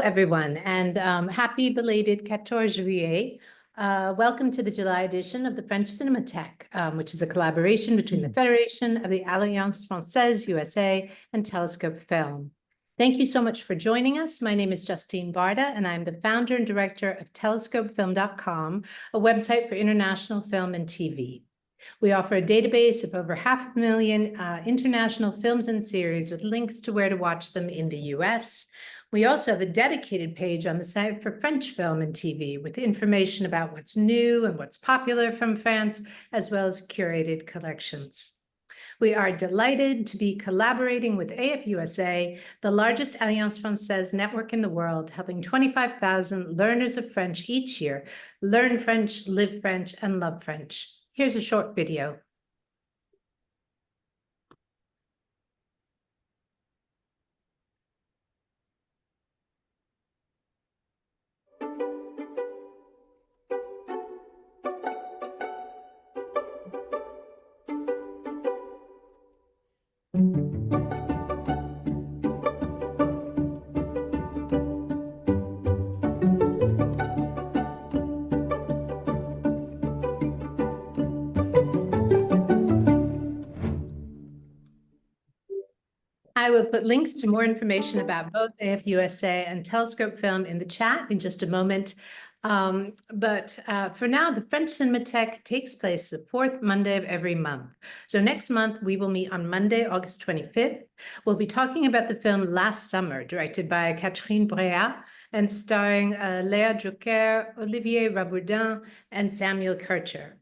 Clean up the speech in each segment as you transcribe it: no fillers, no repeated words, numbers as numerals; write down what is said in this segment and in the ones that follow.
everyone, and happy belated 14 Juillet. Welcome to the July edition of the French Cinémathèque, which is a collaboration between the Federation of the Alliance Française USA and Telescope Film. Thank you so much for joining us. My name is Justine Barda, and I'm the founder and director of telescopefilm.com, a website for international film and TV. We offer a database of over 500,000 international films and series with links to where to watch them in the US. We also have a dedicated page on the site for French film and TV with information about what's new and what's popular from France, as well as curated collections. We are delighted to be collaborating with AFUSA, the largest Alliance Française network in the world, helping 25,000 learners of French each year learn French, live French, and love French. Here's a short video. I will put links to more information about both AFUSA and Telescope Film in the chat in just a moment. But for now, the French Cinémathèque takes place the fourth Monday of every month. So next month, we will meet on Monday, August 25th. We'll be talking about the film Last Summer, directed by Catherine Breillat and starring Léa Drucker, Olivier Rabourdin, and Samuel Kircher.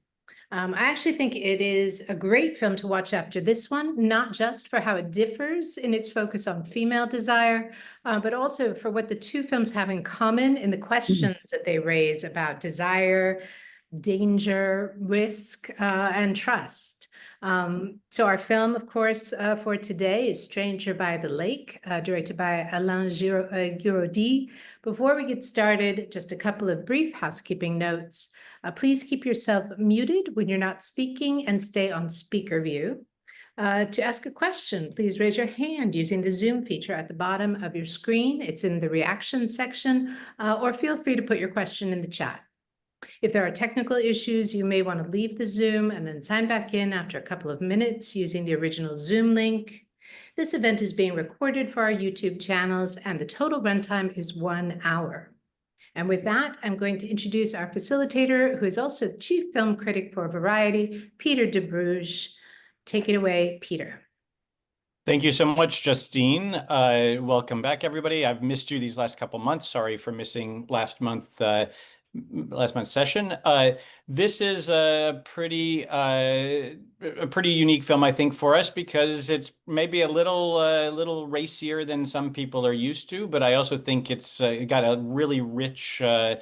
I actually think it is a great film to watch after this one, not just for how it differs in its focus on female desire, but also for what the two films have in common in the questions that they raise about desire, danger, risk, and trust. So our film, of course, for today is Stranger by the Lake, directed by Alain Guiraudie. Before we get started, just a couple of brief housekeeping notes. Please keep yourself muted when you're not speaking and stay on speaker view. To ask a question, please raise your hand using the Zoom feature at the bottom of your screen. It's in the reaction section, or feel free to put your question in the chat. If there are technical issues, you may want to leave the Zoom and then sign back in after a couple of minutes using the original Zoom link. This event is being recorded for our YouTube channels, and the total runtime is 1 hour. And with that, I'm going to introduce our facilitator, who is also the Chief Film Critic for Variety, Peter Debruge. Take it away, Peter. Thank you so much, Justine. Welcome back, everybody. I've missed you these last couple months. Sorry for missing last month's session. This is a pretty unique film, I think, for us because it's maybe a little racier than some people are used to, but I also think it's got a really rich, lots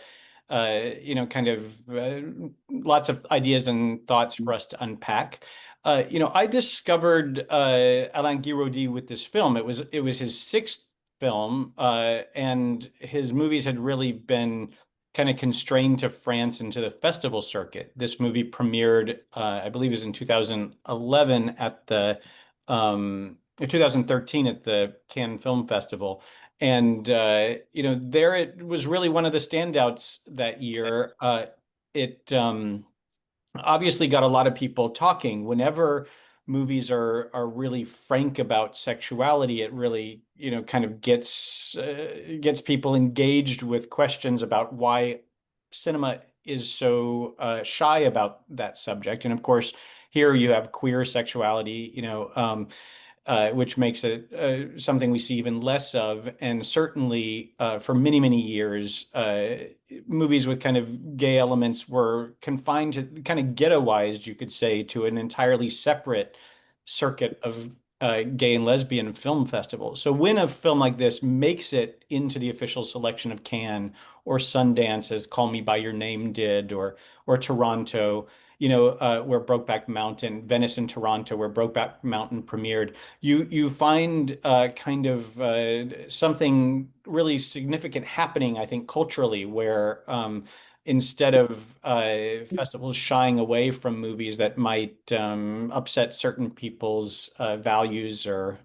of ideas and thoughts for us to unpack. I discovered Alain Guiraudie with this film. It was his sixth film, and his movies had really been kind of constrained to France and to the festival circuit. This movie premiered, I believe, it was in 2011 at the 2013 at the Cannes Film Festival, and there it was really one of the standouts that year. It obviously got a lot of people talking. Whenever movies are really frank about sexuality, it really kind of gets people engaged with questions about why cinema is so shy about that subject. And of course, here you have queer sexuality, which makes it something we see even less of. And certainly for many, many years, movies with kind of gay elements were confined to kind of ghettoized, you could say, to an entirely separate circuit of gay and lesbian film festivals. So when a film like this makes it into the official selection of Cannes or Sundance, as Call Me by Your Name did, or Toronto, where Brokeback Mountain, Venice and Toronto, where Brokeback Mountain premiered, you find kind of something really significant happening, I think, culturally, where instead of festivals shying away from movies that might upset certain people's values or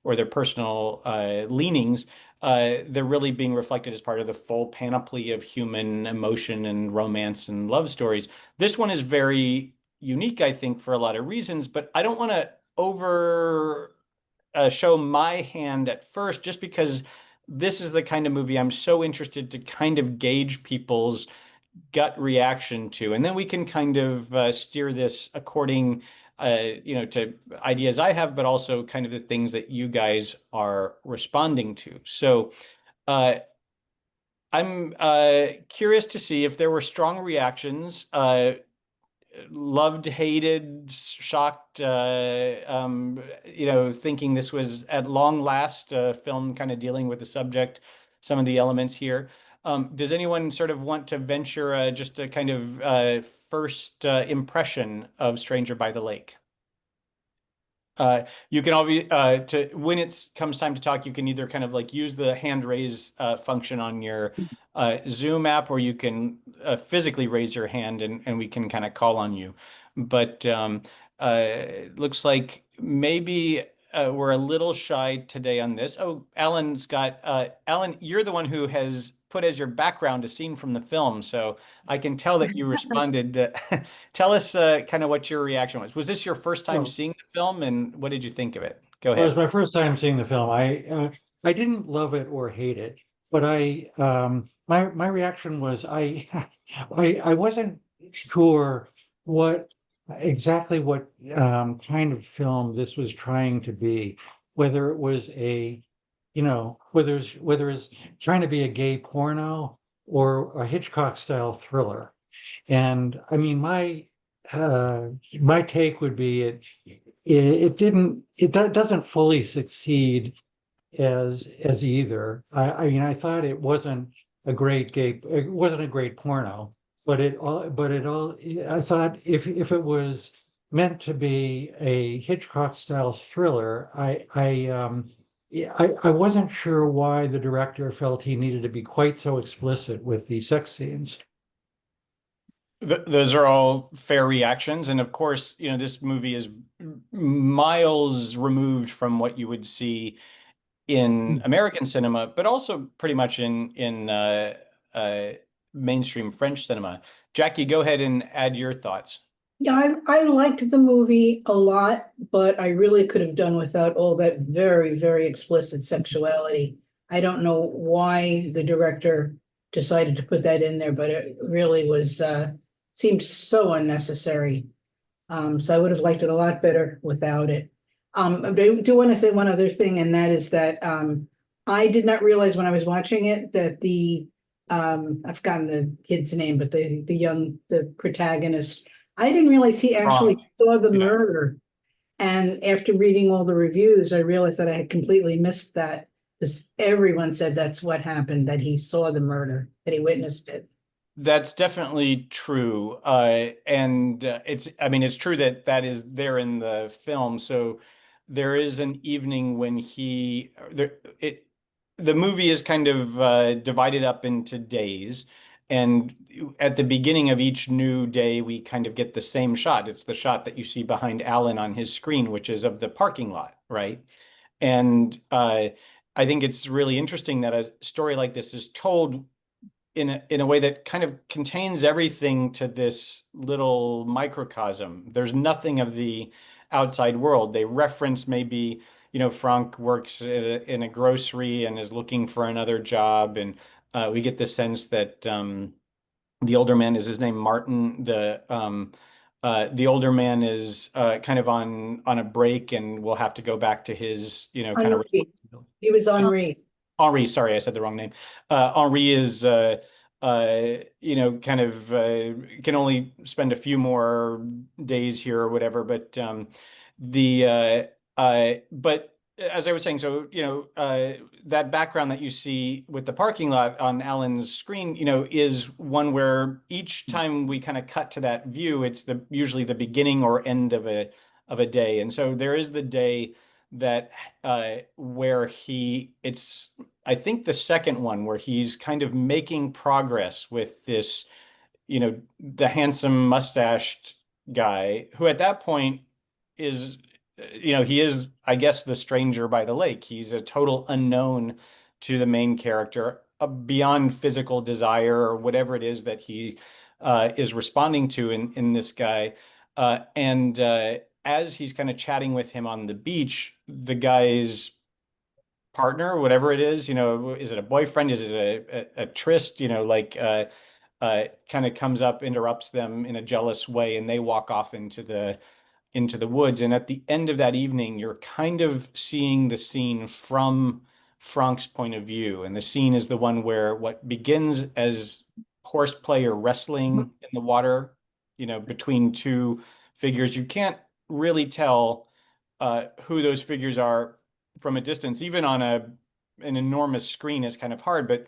their personal leanings, they're really being reflected as part of the full panoply of human emotion and romance and love stories. This one is very unique, I think, for a lot of reasons, but I don't want to over show my hand at first, just because this is the kind of movie I'm so interested to kind of gauge people's gut reaction to, and then we can kind of steer this according, to ideas I have, but also kind of the things that you guys are responding to. So I'm curious to see if there were strong reactions, loved, hated, shocked, thinking this was at long last a film kind of dealing with the subject, some of the elements here. Does anyone sort of want to venture just a kind of first impression of Stranger by the Lake? You can to when it comes time to talk, you can either kind of like use the hand raise function on your Zoom app, or you can physically raise your hand and we can kind of call on you. But looks like maybe we're a little shy today on this. Oh, Alan's got Alan, you're the one who has put as your background a scene from the film, so I can tell that you responded. Tell us kind of what your reaction was. Was this your first time Well, seeing the film, and what did you think of it? Go it was ahead. my first time seeing the film. I didn't love it or hate it, but my reaction was I wasn't sure what exactly what kind of film this was trying to be, whether it was whether it's trying to be a gay porno or a Hitchcock style thriller. And I mean, my take would be it doesn't fully succeed as either. I mean, I thought it wasn't it wasn't a great porno, I thought if it was meant to be a Hitchcock style thriller, I wasn't sure why the director felt he needed to be quite so explicit with the sex scenes. Those are all fair reactions, and of course, this movie is miles removed from what you would see in American cinema, but also pretty much in mainstream French cinema. Jackie, go ahead and add your thoughts. Yeah, I liked the movie a lot, but I really could have done without all that very, very explicit sexuality. I don't know why the director decided to put that in there, but it really was seemed so unnecessary. So I would have liked it a lot better without it. I do want to say one other thing, and that is that I did not realize when I was watching it that I've forgotten the kid's name, but the protagonist, I didn't realize he actually saw the murder. And after reading all the reviews, I realized that I had completely missed that, because everyone said that's what happened, that he saw the murder, that he witnessed it. That's definitely true. And it's true that is there in the film. So there is an evening when the movie is kind of divided up into days. And at the beginning of each new day, we kind of get the same shot. It's the shot that you see behind Alan on his screen, which is of the parking lot, right? And I think it's really interesting that a story like this is told in a way that kind of contains everything to this little microcosm. There's nothing of the outside world. They reference maybe, Frank works in a grocery and is looking for another job. And we get the sense that the older man, is his name Martin? The older man is kind of on a break and will have to go back to his, kind of responsibility. He was Henri. Henri, sorry, I said the wrong name. Henri is, kind of can only spend a few more days here or whatever. But but as I was saying, so that background that you see with the parking lot on Alan's screen, is one where each time we kind of cut to that view, it's usually the beginning or end of a day, and so there is the day that where it's I think the second one where he's kind of making progress with this, the handsome mustached guy who at that point is, he is, I guess, the stranger by the lake. He's a total unknown to the main character beyond physical desire or whatever it is that he is responding to in this guy. And as he's kind of chatting with him on the beach, the guy's partner, whatever it is, is it a boyfriend? Is it a tryst? Kind of comes up, interrupts them in a jealous way, and they walk off into the woods. And at the end of that evening, you're kind of seeing the scene from Frank's point of view. And the scene is the one where what begins as horseplay or wrestling in the water, between two figures. You can't really tell who those figures are from a distance. Even on an enormous screen, it's kind of hard, but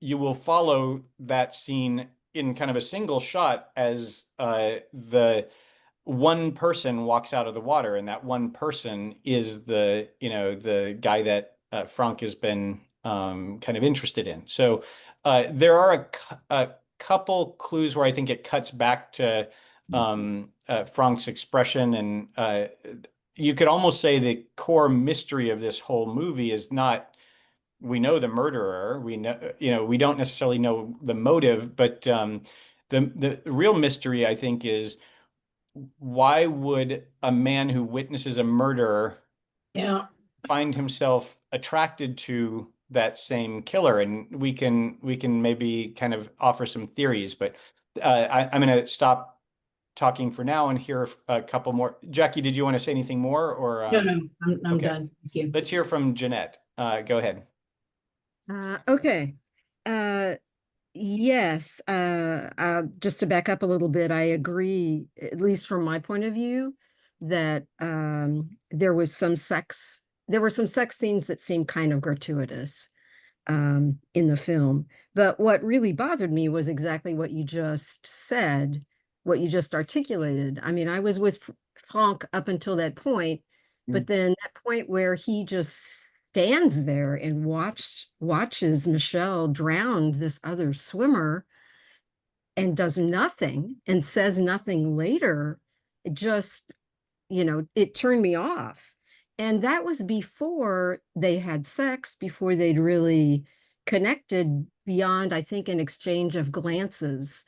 you will follow that scene in kind of a single shot as the one person walks out of the water, and that one person is the guy that Frank has been kind of interested in. So there are a couple clues where I think it cuts back to Frank's expression, and you could almost say the core mystery of this whole movie is not, we know the murderer, we know, we don't necessarily know the motive, but the real mystery, I think, is why would a man who witnesses a murder find himself attracted to that same killer? And we can maybe kind of offer some theories, but I'm going to stop talking for now and hear a couple more. Jackie, did you want to say anything more, or No, I'm okay. done. Thank you. Let's hear from Jeanette. Go ahead. Okay. Yes. Just to back up a little bit, I agree, at least from my point of view, that there were some sex scenes that seemed kind of gratuitous in the film. But what really bothered me was exactly what you just said, what you just articulated. I mean, I was with Frank up until that point, but then that point where he just stands there and watches Michelle drown this other swimmer and does nothing and says nothing later, it just, it turned me off. And that was before they had sex, before they'd really connected beyond, I think, an exchange of glances.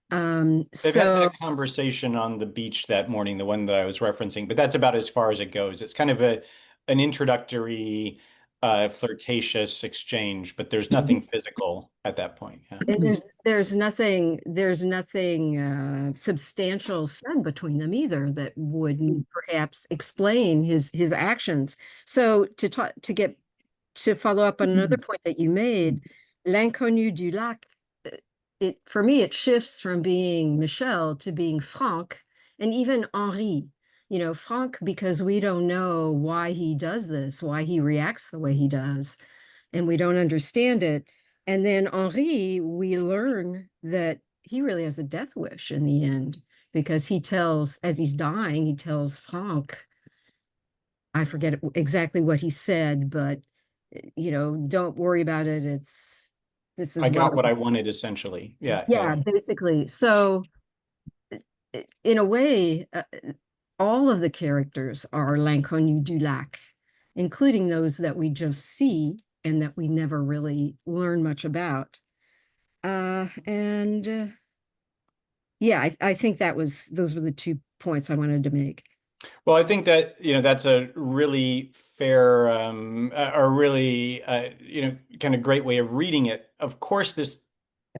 They've had that conversation on the beach that morning, the one that I was referencing, but that's about as far as it goes. It's kind of an introductory flirtatious exchange, but there's nothing physical at that point. Yeah. There's nothing substantial said between them either that would perhaps explain his actions. So to follow up on another point that you made, l'inconnu du lac, for me, it shifts from being Michelle to being Franck, and even Henri. Franck, because we don't know why he does this, why he reacts the way he does, and we don't understand it. And then Henri, we learn that he really has a death wish in the end, because as he's dying, he tells Franck, I forget exactly what he said, but, don't worry about it. I got what I wanted, essentially. Yeah. Basically. So in a way, all of the characters are l'inconnu du lac, including those that we just see and that we never really learn much about. I think those were the 2 points I wanted to make. Well, I think that, that's a really fair, or really, kind of great way of reading it. Of course, this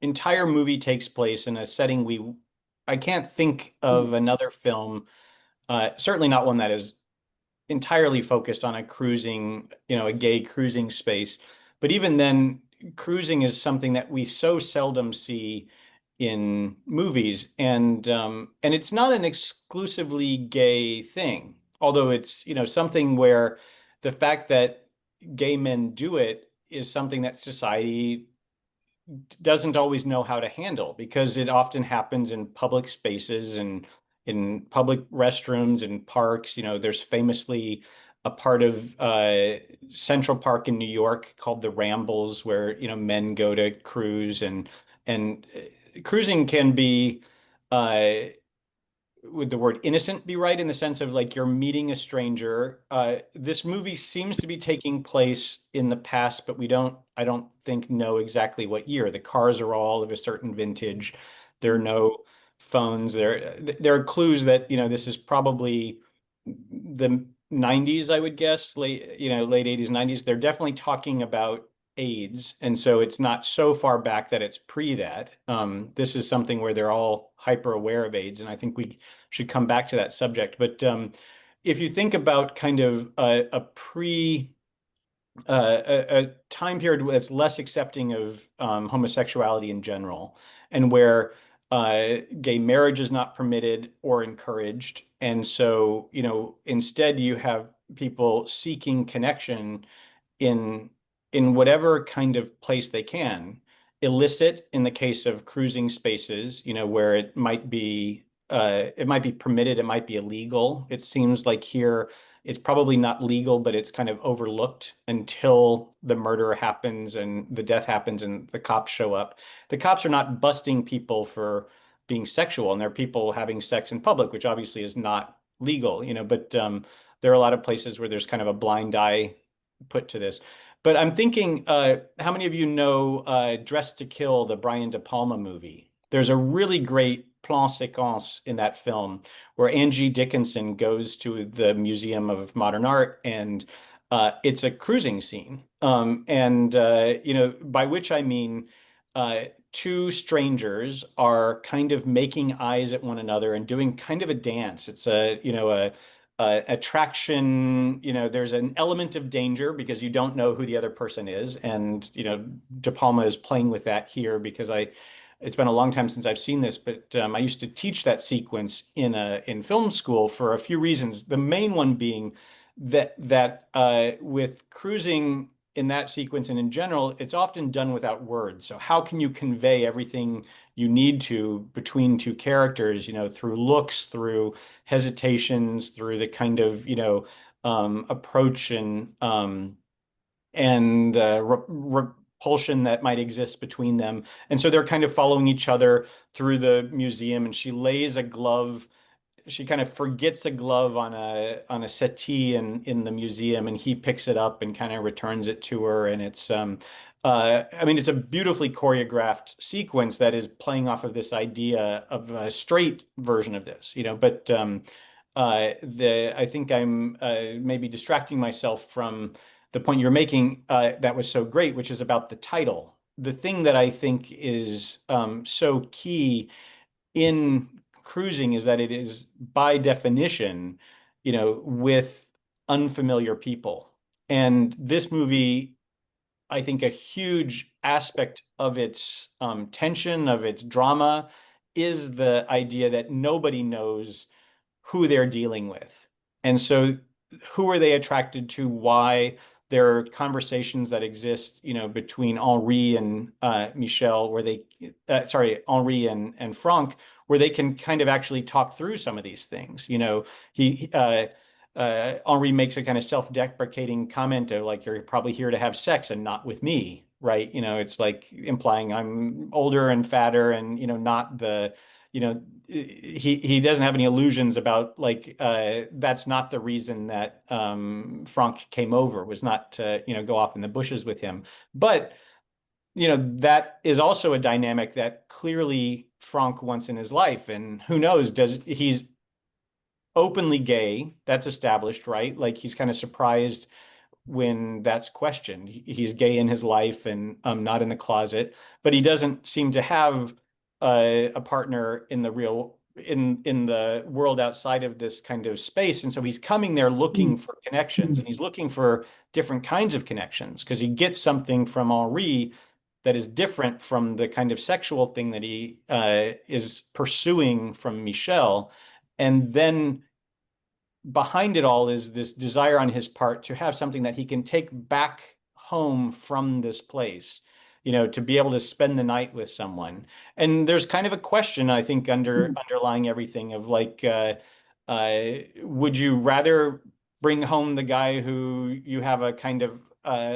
entire movie takes place in a setting I can't think of another film, certainly not one that is entirely focused on a gay cruising space. But even then, cruising is something that we so seldom see in movies, and it's not an exclusively gay thing, although it's something where the fact that gay men do it is something that society doesn't always know how to handle, because it often happens in public spaces and in public restrooms and parks. There's famously a part of Central Park in New York called the Rambles, where men go to cruise, and cruising can be would the word innocent be right, in the sense of like you're meeting a stranger? This movie seems to be taking place in the past, but I don't think know exactly what year. The cars are all of a certain vintage. There are no phones. There are clues that, this is probably the 90s, I would guess, late 80s, 90s. They're definitely talking about AIDS, and so it's not so far back that it's pre that. This is something where they're all hyper aware of AIDS, and I think we should come back to that subject. But if you think about kind of a time period that's less accepting of homosexuality in general, and where gay marriage is not permitted or encouraged, and so instead you have people seeking connection in whatever kind of place they can. Illicit in the case of cruising spaces, where it might be permitted, it might be illegal. It seems like here it's probably not legal, but it's kind of overlooked until the murder happens and the death happens and the cops show up. The cops are not busting people for being sexual, and they're people having sex in public, which obviously is not legal, but there are a lot of places where there's kind of a blind eye put to this. But I'm thinking, how many of you know Dressed to Kill, the Brian De Palma movie? There's a really great plan séquence in that film where Angie Dickinson goes to the Museum of Modern Art, and it's a cruising scene. By which I mean two strangers are kind of making eyes at one another and doing kind of a dance. It's a attraction, there's an element of danger because you don't know who the other person is. And, De Palma is playing with that here because it's been a long time since I've seen this, but I used to teach that sequence in film school for a few reasons. The main one being that with cruising in that sequence and in general, it's often done without words. So how can you convey everything you need to between two characters, through looks, through hesitations, through the kind of, approach and repulsion that might exist between them. And so they're kind of following each other through the museum, and she lays a glove. She kind of forgets a glove on a settee in the museum, and he picks it up and kind of returns it to her. And it's it's a beautifully choreographed sequence that is playing off of this idea of a straight version of this, But I think I'm maybe distracting myself from the point you're making that was so great, which is about the title. The thing that I think is so key in cruising is that it is by definition, with unfamiliar people. And this movie, I think a huge aspect of its tension, of its drama, is the idea that nobody knows who they're dealing with. And so who are they attracted to? Why? There are conversations that exist, between Henri and Michel, where Henri and Franck, where they can kind of actually talk through some of these things. Henri makes a kind of self-deprecating comment of like, you're probably here to have sex and not with me, right? It's like implying I'm older and fatter and, not the, he doesn't have any illusions about like, that's not the reason that Franck came over, was not to, go off in the bushes with him. But, that is also a dynamic that clearly Franck wants in his life. And who knows, he's openly gay, that's established, right? Like he's kind of surprised when that's questioned. He's gay in his life and not in the closet, but he doesn't seem to have a partner in the world outside of this kind of space. And so he's coming there looking for connections, and he's looking for different kinds of connections because he gets something from Henri that is different from the kind of sexual thing that he is pursuing from Michel. And then behind it all is this desire on his part to have something that he can take back home from this place, to be able to spend the night with someone. And there's kind of a question, I think, underlying everything of like, would you rather bring home the guy who you have a kind of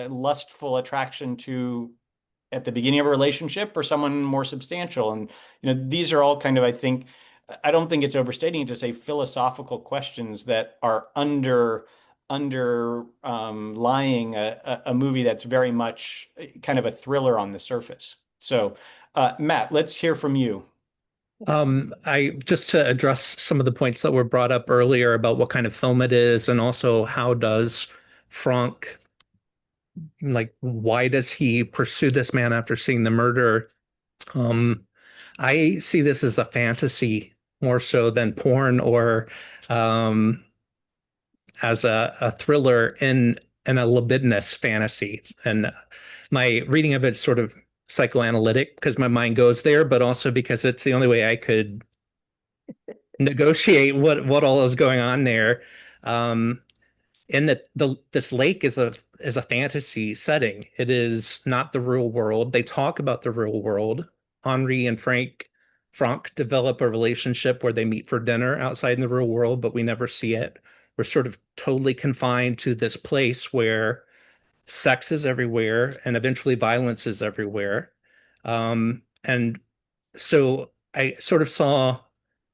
lustful attraction to at the beginning of a relationship, or someone more substantial? And, these are all kind of, I think, I don't think it's overstating it to say philosophical questions that are lying a movie that's very much kind of a thriller on the surface. So, Matt, let's hear from you. I just to address some of the points that were brought up earlier about what kind of film it is, and also how does Franck, like, why does he pursue this man after seeing the murder? I see this as a fantasy more so than porn, or as a thriller in a libidinous fantasy. And my reading of it's sort of psychoanalytic because my mind goes there, but also because it's the only way I could negotiate what all is going on there. And that this lake is a fantasy setting. It is not the real world. They talk about the real world. Henri and Franck develop a relationship where they meet for dinner outside in the real world, but we never see it. We're sort of totally confined to this place where sex is everywhere and eventually violence is everywhere. And so I sort of saw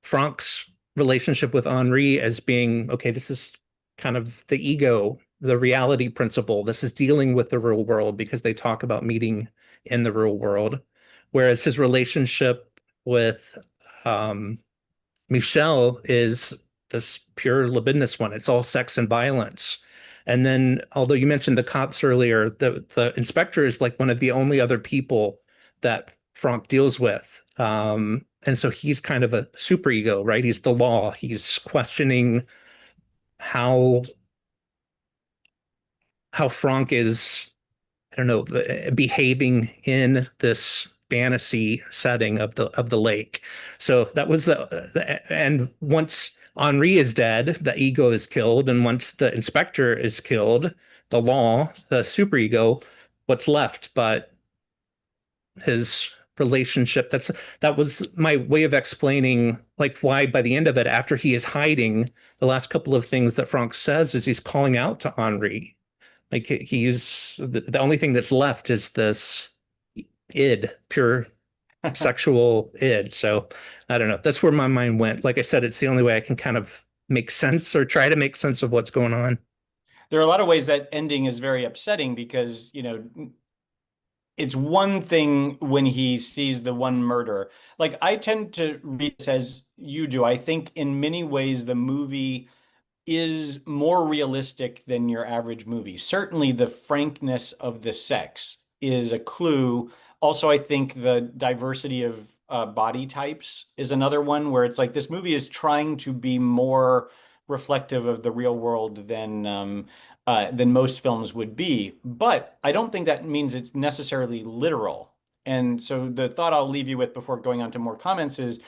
Franck's relationship with Henri as being, okay, this is kind of the ego, the reality principle. This is dealing with the real world because they talk about meeting in the real world. Whereas his relationship with Michel is this pure libidinous one. It's all sex and violence. And then, although you mentioned the cops earlier, the inspector is like one of the only other people that Franck deals with. And so he's kind of a superego, right? He's the law. He's questioning how Franck is, I don't know, behaving in this fantasy setting of the lake. So that was and once Henri is dead, the ego is killed, and once the inspector is killed, the law, the superego, what's left but his relationship. That was my way of explaining, like, why by the end of it, after he is hiding, the last couple of things that Franck says is he's calling out to Henri. Like, he's the only thing that's left is this id, pure sexual id. So I don't know. That's where my mind went. Like I said, it's the only way I can kind of make sense or try to make sense of what's going on. There are a lot of ways that ending is very upsetting because, it's one thing when he sees the one murder. Like, I tend to read this as you do. I think in many ways the movie is more realistic than your average movie. Certainly the frankness of the sex is a clue. Also, I think the diversity of body types is another one where it's like this movie is trying to be more reflective of the real world than most films would be. But I don't think that means it's necessarily literal. And so the thought I'll leave you with before going on to more comments is,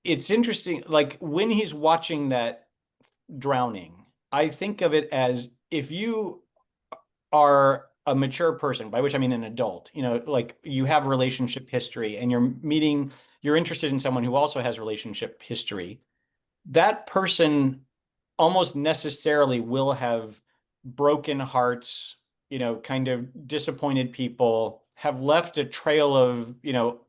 it's interesting, like when he's watching that drowning, I think of it as, if you are a mature person, by which I mean an adult, like you have relationship history and you're interested in someone who also has relationship history, that person almost necessarily will have broken hearts, kind of disappointed people, have left a trail of,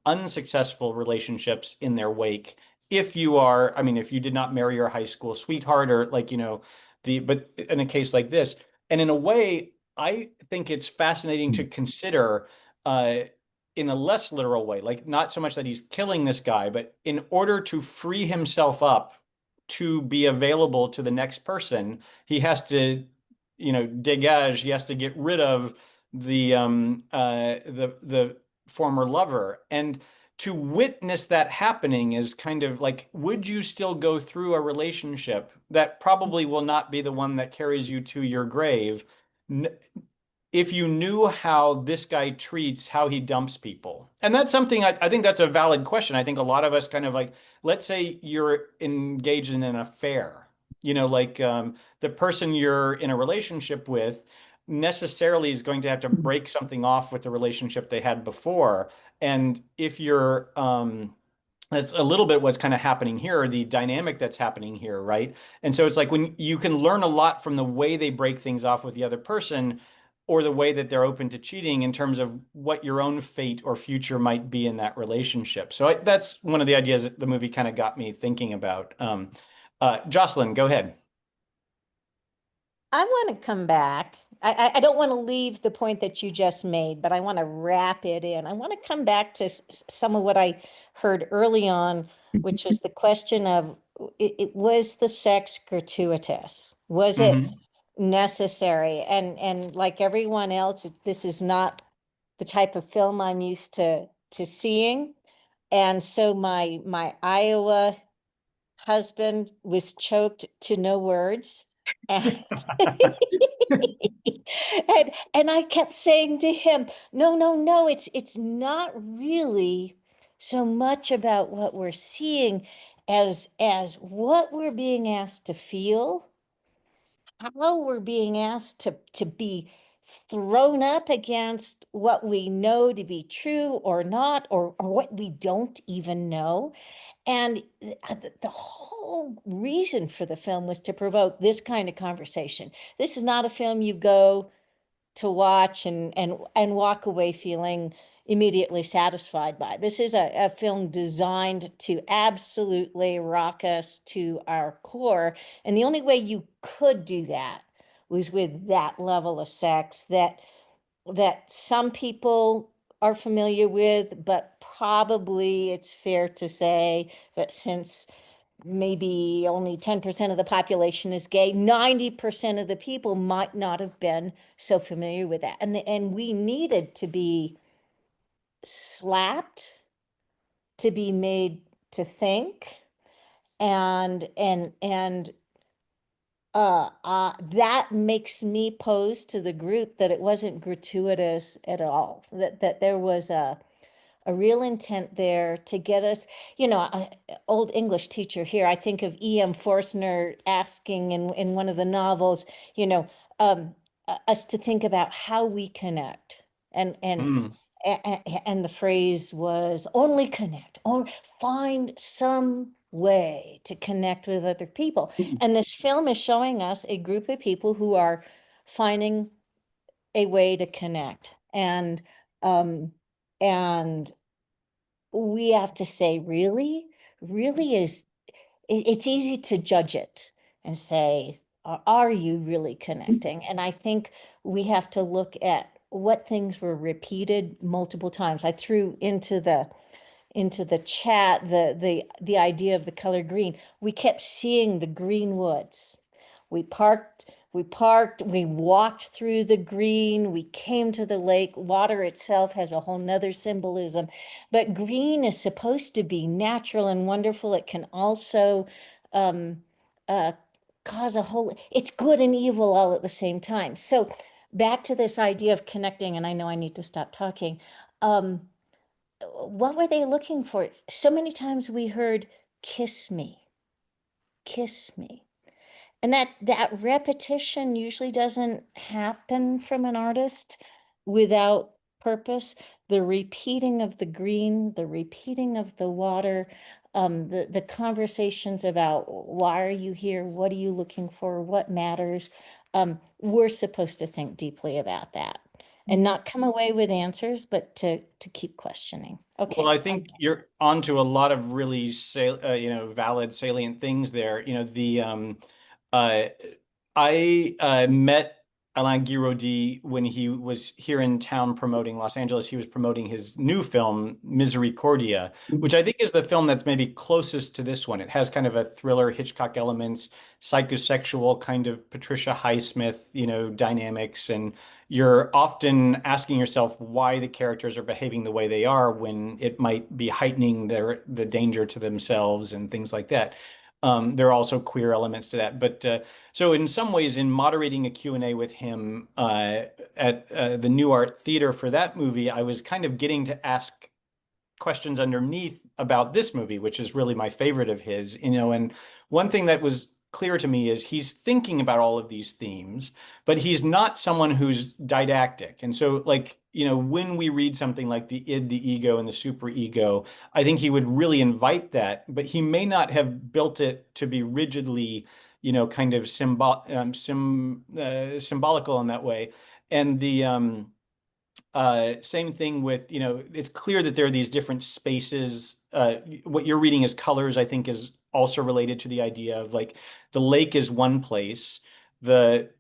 unsuccessful relationships in their wake. If you did not marry your high school sweetheart, or like, but in a case like this, and in a way, I think it's fascinating to consider in a less literal way, like not so much that he's killing this guy, but in order to free himself up to be available to the next person, he has to, dégage. He has to get rid of the former lover, and to witness that happening is kind of like, would you still go through a relationship that probably will not be the one that carries you to your grave, if you knew how this guy treats, how he dumps people? And that's something I think that's a valid question. I think a lot of us kind of like, let's say you're engaged in an affair, the person you're in a relationship with necessarily is going to have to break something off with the relationship they had before. And if you're, that's a little bit what's kind of happening here, the dynamic that's happening here, right? And so it's like when you can learn a lot from the way they break things off with the other person, or the way that they're open to cheating in terms of what your own fate or future might be in that relationship. So that's one of the ideas that the movie kind of got me thinking about. Jocelyn, go ahead. I want to come back. I don't want to leave the point that you just made, but I want to wrap it in. I want to come back to some of what I heard early on, which was the question of it was the sex gratuitous? Was it necessary? And like everyone else, this is not the type of film I'm used to seeing. And so my Iowa husband was choked to no words. And, and I kept saying to him, no, it's not really so much about what we're seeing as what we're being asked to feel, how we're being asked to be thrown up against what we know to be true or not, or what we don't even know. And the whole reason for the film was to provoke this kind of conversation. This is not a film you go to watch and walk away feeling immediately satisfied by. This is a film designed to absolutely rock us to our core. And the only way you could do that was with that level of sex that some people are familiar with, but probably it's fair to say that since maybe only 10% of the population is gay, 90% of the people might not have been so familiar with that. And we needed to be slapped, to be made to think, and that makes me pose to the group that it wasn't gratuitous at all, that there was a real intent there to get us, old English teacher here, I think of E.M. Forstner asking in one of the novels, us to think about how we connect. And the phrase was only connect, or find some way to connect with other people. And this film is showing us a group of people who are finding a way to connect. And we have to say, really is, it's easy to judge it and say, are you really connecting? And I think we have to look at what things were repeated multiple times. I threw into the chat the idea of the color green. We kept seeing the green woods. We walked through the green, we came to the lake. Water itself has a whole nother symbolism, but green is supposed to be natural and wonderful. It can also cause it's good and evil all at the same time. So back to this idea of connecting, and I know I need to stop talking. What were they looking for? So many times we heard, kiss me, kiss me. And that repetition usually doesn't happen from an artist without purpose. The repeating of the green, the repeating of the water, the conversations about why are you here? What are you looking for? What matters? We're supposed to think deeply about that and not come away with answers, but to keep questioning. Okay. Well, I think you're onto a lot of really valid, salient things there. I met Alain Guiraudie when he was here in town promoting Los Angeles. He was promoting his new film, Misericordia, which I think is the film that's maybe closest to this one. It has kind of a thriller, Hitchcock elements, psychosexual kind of Patricia Highsmith, dynamics. And you're often asking yourself why the characters are behaving the way they are when it might be heightening the danger to themselves and things like that. There are also queer elements to that. But so in some ways, in moderating a Q&A with him at the New Art Theater for that movie, I was kind of getting to ask questions underneath about this movie, which is really my favorite of his, and one thing that was clear to me is he's thinking about all of these themes, but he's not someone who's didactic. And so when we read something like the id, the ego, and the superego, I think he would really invite that, but he may not have built it to be rigidly, kind of symbolical in that way. And the same thing with, it's clear that there are these different spaces. What you're reading as colors, I think, is also related to the idea of like the lake is one place, the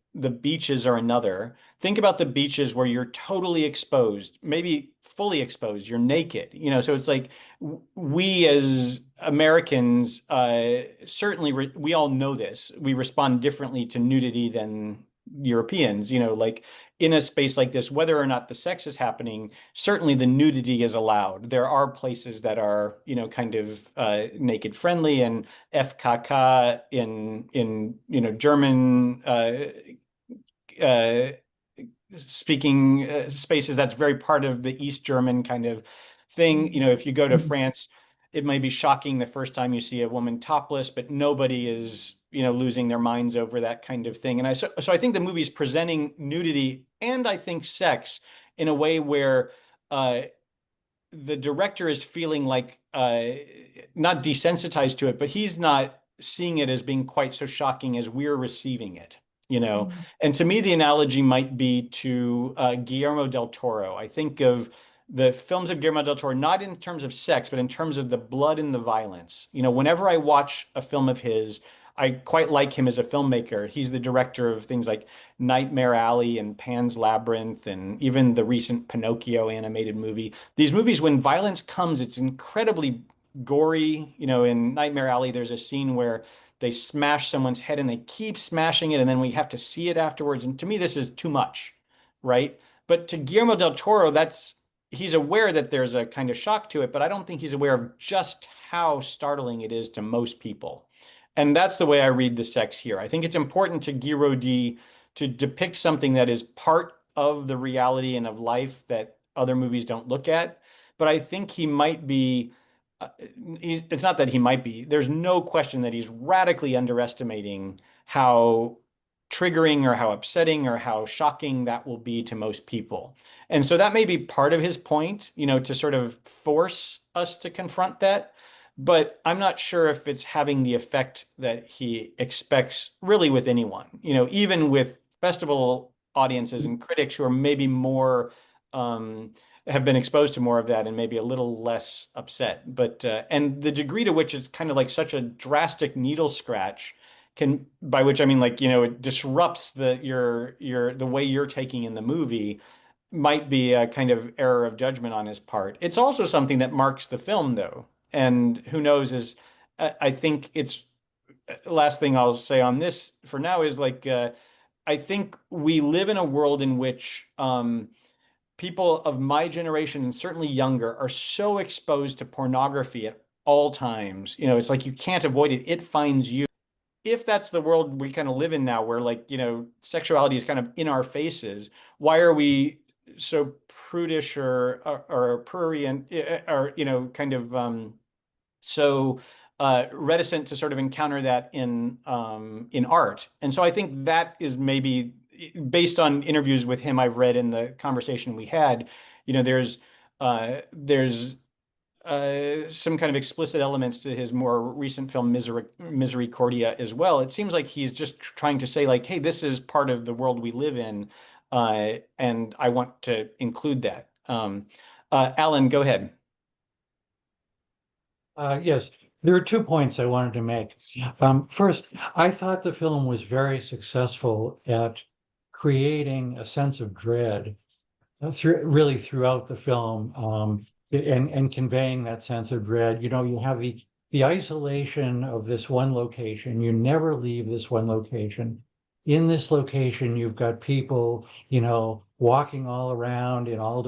beaches are another. Think about the beaches where you're totally exposed, maybe fully exposed, you're naked, so it's like we as Americans, certainly we all know this. We respond differently to nudity than Europeans, like in a space like this, whether or not the sex is happening, certainly the nudity is allowed. There are places that are, kind of naked friendly, and FKK in German speaking spaces, that's very part of the East German kind of thing. If you go to France, it may be shocking the first time you see a woman topless, but nobody is, losing their minds over that kind of thing. And so I think the movie's presenting nudity and I think sex in a way where the director is feeling like not desensitized to it, but he's not seeing it as being quite so shocking as we're receiving it. And to me, the analogy might be to Guillermo del Toro. I think of the films of Guillermo del Toro, not in terms of sex, but in terms of the blood and the violence. Whenever I watch a film of his, I quite like him as a filmmaker. He's the director of things like Nightmare Alley and Pan's Labyrinth, and even the recent Pinocchio animated movie. These movies, when violence comes, it's incredibly gory. In Nightmare Alley, there's a scene where they smash someone's head and they keep smashing it, and then we have to see it afterwards. And to me, this is too much, right? But to Guillermo del Toro, he's aware that there's a kind of shock to it, but I don't think he's aware of just how startling it is to most people. And that's the way I read the sex here. I think it's important to Guy Rodin to depict something that is part of the reality and of life that other movies don't look at. But I think he might be, it's not that he might be, there's no question that he's radically underestimating how triggering or how upsetting or how shocking that will be to most people. And so that may be part of his point, to sort of force us to confront that. But I'm not sure if it's having the effect that he expects really with anyone, even with festival audiences and critics who are maybe more, have been exposed to more of that and maybe a little less upset. But, and the degree to which it's kind of like such a drastic needle scratch by which I mean, like, it disrupts the way you're taking in the movie, might be a kind of error of judgment on his part. It's also something that marks the film, though. And who knows, I think it's, last thing I'll say on this for now is like, I think we live in a world in which people of my generation and certainly younger are so exposed to pornography at all times. It's like you can't avoid it. It finds you. If that's the world we kind of live in now, where like, sexuality is kind of in our faces, why are we so prudish or prurient or, kind of so reticent to sort of encounter that in art? And so I think that is maybe based on interviews with him I've read in the conversation we had, there's some kind of explicit elements to his more recent film Misericordia as well. It seems like he's just trying to say like, hey, this is part of the world we live in, and I want to include that. Alan, go ahead. Yes, there are 2 points I wanted to make. First, I thought the film was very successful at creating a sense of dread really throughout the film, and conveying that sense of dread. You have the isolation of this one location. You never leave this one location. In this location, you've got people, walking all around in all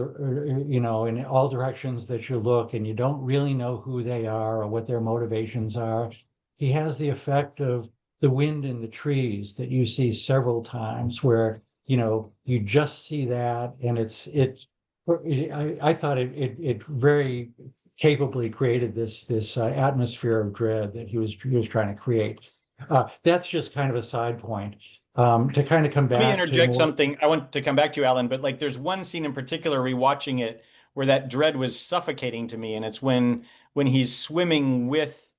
directions that you look, and you don't really know who they are or what their motivations are. He has the effect of the wind in the trees that you see several times, where you just see that, and I thought it very capably created this atmosphere of dread that he was trying to create. That's just kind of a side point. To kind of come back. Let me interject something. I want to come back to you, Alan, but like there's one scene in particular, rewatching it, where that dread was suffocating to me, and it's when he's swimming with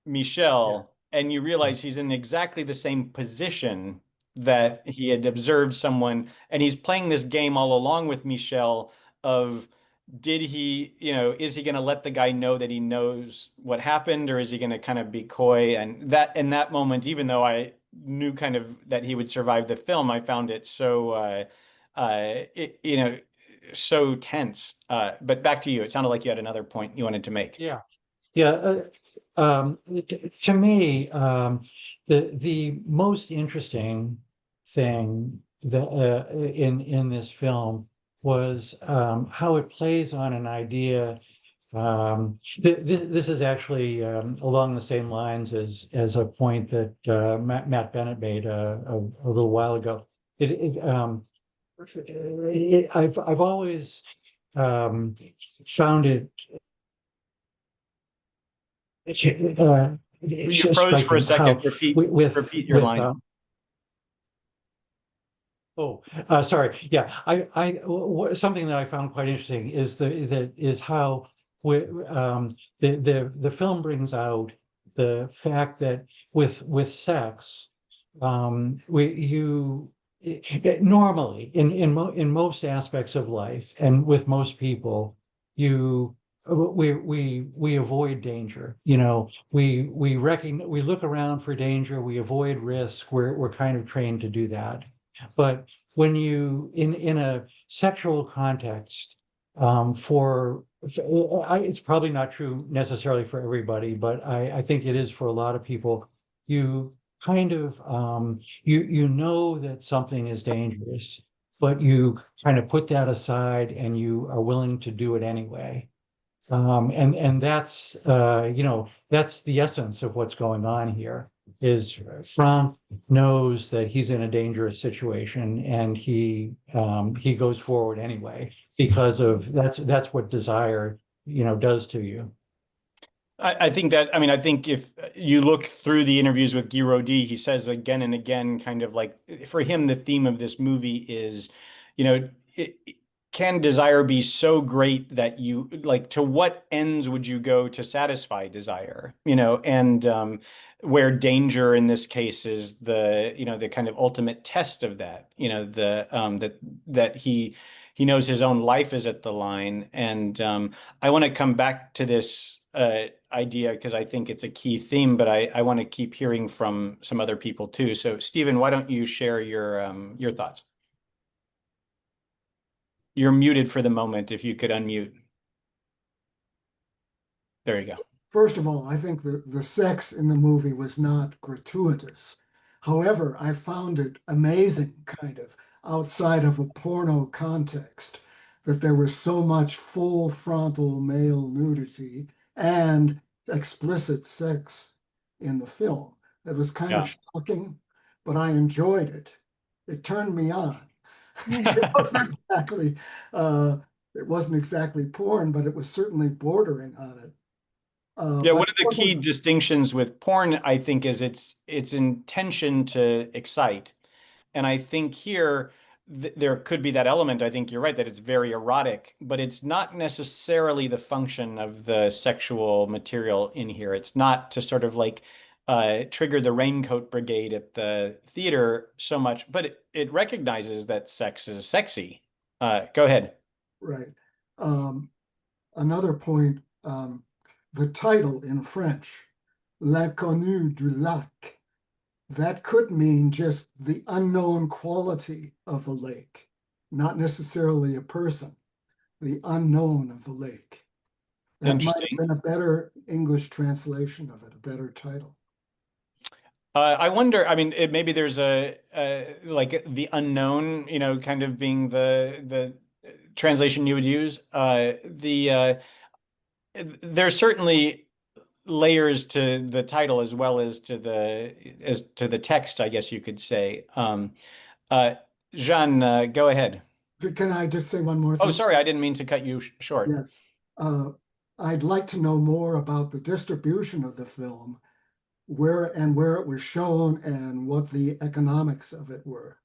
Michelle, and you realize he's in exactly the same position that he had observed someone, and he's playing this game all along with Michel of, did he, is he going to let the guy know that he knows what happened, or is he going to kind of be coy? And that, in that moment, even though I knew kind of that he would survive the film, I found it so, so tense. But back to you. It sounded like you had another point you wanted to make. Yeah. Yeah. To me, the most interesting thing that in this film was how it plays on an idea. This is actually along the same lines as a point that Matt Bennett made a little while ago. I've always found it. You froze for a second. Repeat your line. Sorry. Yeah, something that I found quite interesting is how the film brings out the fact that with sex, normally in most aspects of life and with most people, we avoid danger. We look around for danger, we avoid risk. We're kind of trained to do that. But when you in a sexual context, it's probably not true necessarily for everybody, but I think it is for a lot of people. You kind of you know that something is dangerous, but you kind of put that aside and you are willing to do it anyway. And that's that's the essence of what's going on here. Is Frank knows that he's in a dangerous situation, and he goes forward anyway because of that's what desire does to you. I think if you look through the interviews with Guy Rodin, he says again and again, kind of like, for him, the theme of this movie is, can desire be so great that you, like, to what ends would you go to satisfy desire? And where danger in this case is the kind of ultimate test of that, that he knows his own life is at the line. And I want to come back to this idea because I think it's a key theme, but I want to keep hearing from some other people too. So Stephen, why don't you share your thoughts? You're muted for the moment. If you could unmute. There you go. First of all, I think the sex in the movie was not gratuitous. However, I found it amazing, kind of, outside of a porno context, that there was so much full frontal male nudity and explicit sex in the film. That was kind of shocking, but I enjoyed it. It turned me on. It wasn't exactly porn, but it was certainly bordering on it. Yeah, one of the key distinctions with porn, I think, is its intention to excite. And I think here there could be that element. I think you're right that it's very erotic, but it's not necessarily the function of the sexual material in here. It's not to sort of like trigger the raincoat brigade at the theater so much, but it recognizes that sex is sexy. Go ahead. Right. Another point, the title in French, L'inconnu du lac, that could mean just the unknown quality of the lake, not necessarily a person, the unknown of the lake. That might have been a better English translation of it, a better title. I wonder, maybe there's like the unknown, kind of being the translation you would use. There's certainly layers to the title as well as to the text, I guess you could say. Jean, go ahead. Can I just say one more thing? Oh, sorry, I didn't mean to cut you short. Yes. I'd like to know more about the distribution of the film, where it was shown and what the economics of it were.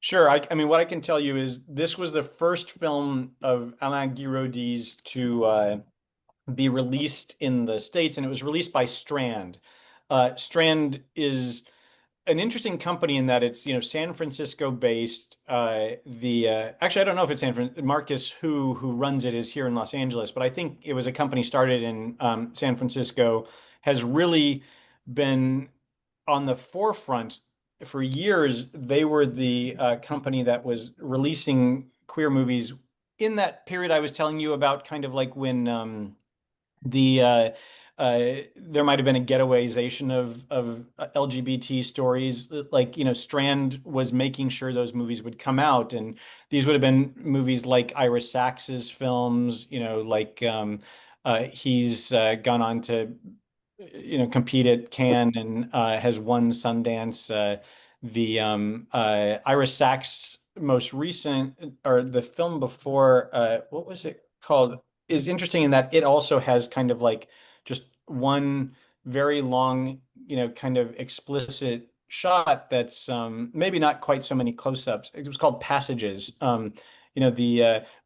Sure. What I can tell you is this was the first film of Alain Guiraudie's to be released in the States, and it was released by Strand. Strand is an interesting company in that it's, San Francisco based. Actually, I don't know if it's Marcus who runs it is here in Los Angeles, but I think it was a company started in San Francisco, has really been on the forefront for years. They were the company that was releasing queer movies in that period I was telling you about, kind of like when there might have been a ghettoization of LGBT stories. Like, Strand was making sure those movies would come out, and these would have been movies like Ira Sachs's films. He's gone on to compete at Cannes and has won Sundance. Ira Sachs' most recent, or the film before, what was it called, is interesting in that it also has kind of like just one very long, kind of explicit shot that's maybe not quite so many close-ups. It was called Passages. But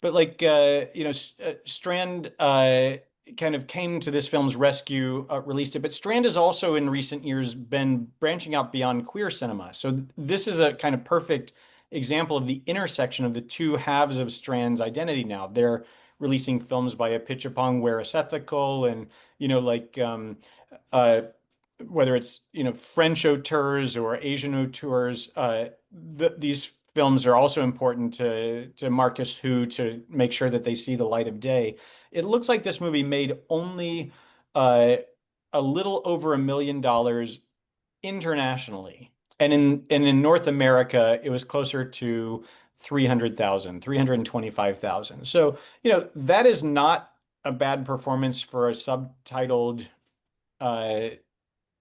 like Strand kind of came to this film's rescue, released it. But Strand has also in recent years been branching out beyond queer cinema. So this is a kind of perfect example of the intersection of the two halves of Strand's identity now. They're releasing films by Apichatpong Weerasethakul, and whether it's French auteurs or Asian auteurs, these films are also important to Marcus Hu to make sure that they see the light of day. It looks like this movie made only a little over $1 million internationally, and in North America it was closer to 325,000. So that is not a bad performance for a subtitled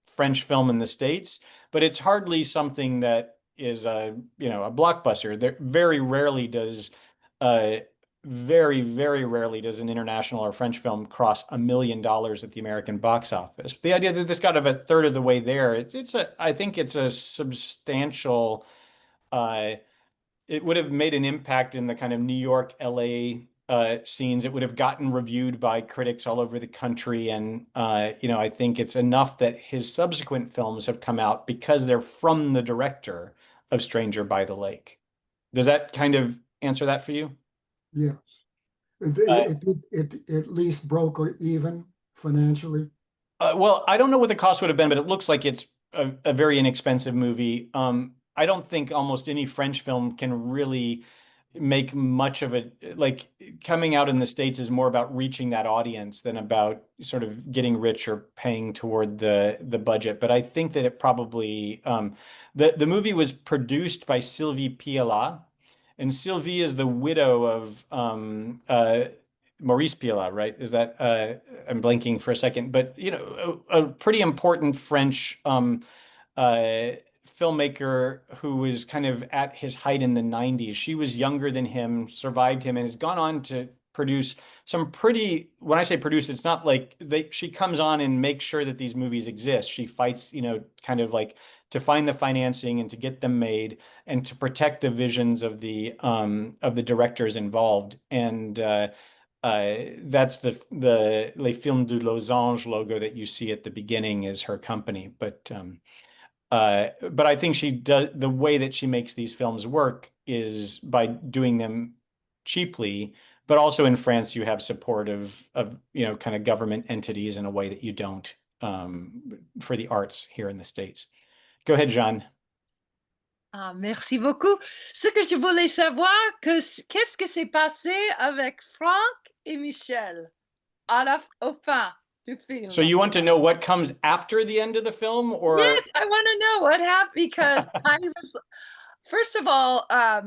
French film in the States, but it's hardly something that is a blockbuster. There very rarely does an international or French film cross $1 million at the American box office. The idea that this got a third of the way there, I think it's a substantial. It would have made an impact in the kind of New York, LA scenes. It would have gotten reviewed by critics all over the country. And, I think it's enough that his subsequent films have come out because they're from the director of Stranger by the Lake. Does that kind of answer that for you? Yes. It at least broke even financially. Well, I don't know what the cost would have been, but it looks like it's a very inexpensive movie. I don't think almost any French film can really make much of it. Like, coming out in the States is more about reaching that audience than about sort of getting rich or paying toward the budget. But I think that it probably the movie was produced by Sylvie Pialat, and Sylvie is the widow of Maurice Pialat, right? Is that I'm blanking for a second, but a pretty important French filmmaker who was kind of at his height in the 90s. She was younger than him, survived him, and has gone on to produce some pretty, when I say produce, it's not like she comes on and makes sure that these movies exist. She fights, kind of like to find the financing and to get them made and to protect the visions of the directors involved. And that's the Les Films de Losange logo that you see at the beginning is her company. But I think she does, the way that she makes these films work is by doing them cheaply, but also in France you have support of kind of government entities in a way that you don't for the arts here in the States. Go ahead, Jeanne. Ah, merci beaucoup. Ce que je voulais savoir, qu'est-ce que s'est passé avec Franck et Michel au fin du film? So you want to know what comes after the end of the film, or? Yes, I want to know what happened, because I was, first of all, I,